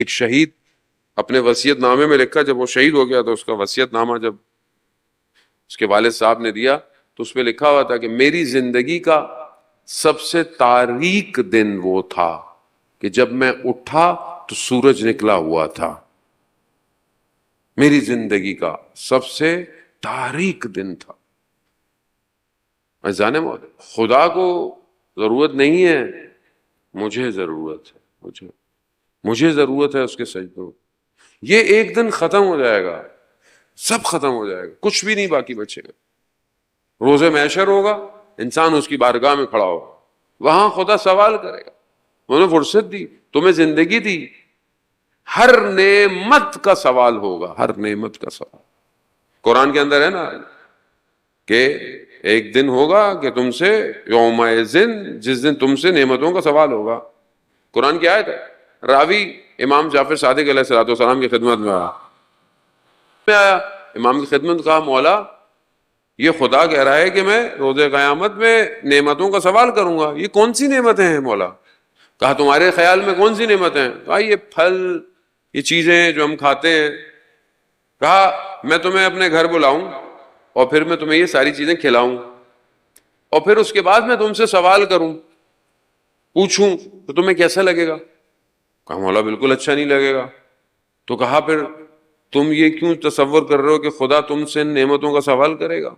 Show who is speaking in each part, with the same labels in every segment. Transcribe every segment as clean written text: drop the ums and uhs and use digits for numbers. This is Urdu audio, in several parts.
Speaker 1: ایک شہید اپنے وصیت نامے میں لکھا، جب وہ شہید ہو گیا تو اس کا وصیت نامہ جب اس کے والد صاحب نے دیا تو اس پہ لکھا ہوا تھا کہ میری زندگی کا سب سے تاریک دن وہ تھا کہ جب میں اٹھا تو سورج نکلا ہوا تھا. میری زندگی کا سب سے تاریک دن تھا. جانے خدا کو ضرورت نہیں ہے، مجھے ضرورت ہے، مجھے ضرورت ہے اس کے سجدوں. یہ ایک دن ختم ہو جائے گا، سب ختم ہو جائے گا، کچھ بھی نہیں باقی بچے گا. روز محشر ہوگا، انسان اس کی بارگاہ میں کھڑا ہوگا، وہاں خدا سوال کرے گا. انہوں نے فرصت دی، تمہیں زندگی دی، ہر نعمت کا سوال ہوگا، ہر نعمت کا سوال. قرآن کے اندر ہے نا کہ ایک دن ہوگا کہ تم سے یومئذ، جس دن تم سے نعمتوں کا سوال ہوگا. قرآن کی آیت ہے. راوی امام جعفر صادق علیہ السلام کی خدمت میں آیا، امام کی خدمت کہا مولا یہ خدا کہہ رہا ہے کہ میں روز قیامت میں نعمتوں کا سوال کروں گا، یہ کون سی نعمتیں ہیں مولا؟ کہا تمہارے خیال میں کون سی نعمتیں ہیں؟ کہا یہ پھل، یہ چیزیں جو ہم کھاتے ہیں. کہا میں تمہیں اپنے گھر بلاؤں اور پھر میں تمہیں یہ ساری چیزیں کھلاؤں اور پھر اس کے بعد میں تم سے سوال کروں، پوچھوں تو تمہیں کیسا لگے گا؟ کہا مولا بالکل اچھا نہیں لگے گا. تو کہا پھر تم یہ کیوں تصور کر رہے ہو کہ خدا تم سے نعمتوں کا سوال کرے گا؟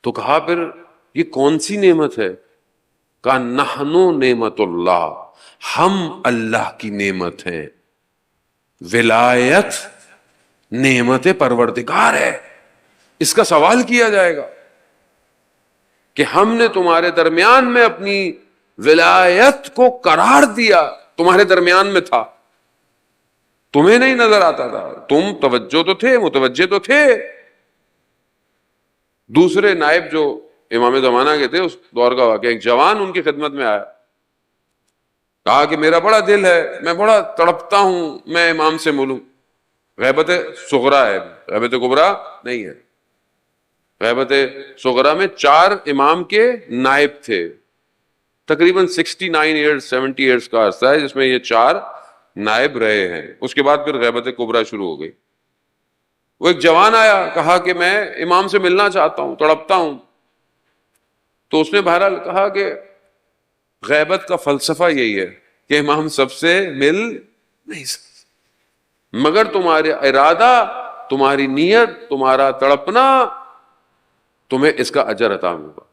Speaker 1: تو کہا پھر یہ کون سی نعمت ہے؟ کہا نحنو نعمت اللہ، ہم اللہ کی نعمت ہیں. ولایت نعمت پروردگار ہے، اس کا سوال کیا جائے گا کہ ہم نے تمہارے درمیان میں اپنی ولایت کو قرار دیا، تمہارے درمیان میں تھا، تمہیں نہیں نظر آتا تھا، تم توجہ تو تھے، متوجہ تو تھے. دوسرے نائب جو امام زمانہ کے تھے اس دور کا واقعہ، ایک جوان ان کی خدمت میں آیا، کہا کہ میرا بڑا دل ہے، میں بڑا تڑپتا ہوں میں امام سے ملوں. غیبت صغرا ہے، غیبت کبرا نہیں ہے. غیبت صغرا میں 4 امام کے نائب تھے، تقریباً 69 ایئرز 70 ایئرز کا عرصہ ہے جس میں یہ 4 نائب رہے ہیں. اس کے بعد پھر غیبت کبرا شروع ہو گئی. وہ ایک جوان آیا، کہا کہ میں امام سے ملنا چاہتا ہوں، تڑپتا ہوں. تو اس نے بہرحال کہا کہ غیبت کا فلسفہ یہی ہے کہ امام سب سے مل نہیں سکتے، مگر تمہارا ارادہ، تمہاری نیت، تمہارا تڑپنا، تمہیں اس کا اجر عطا ہوگا.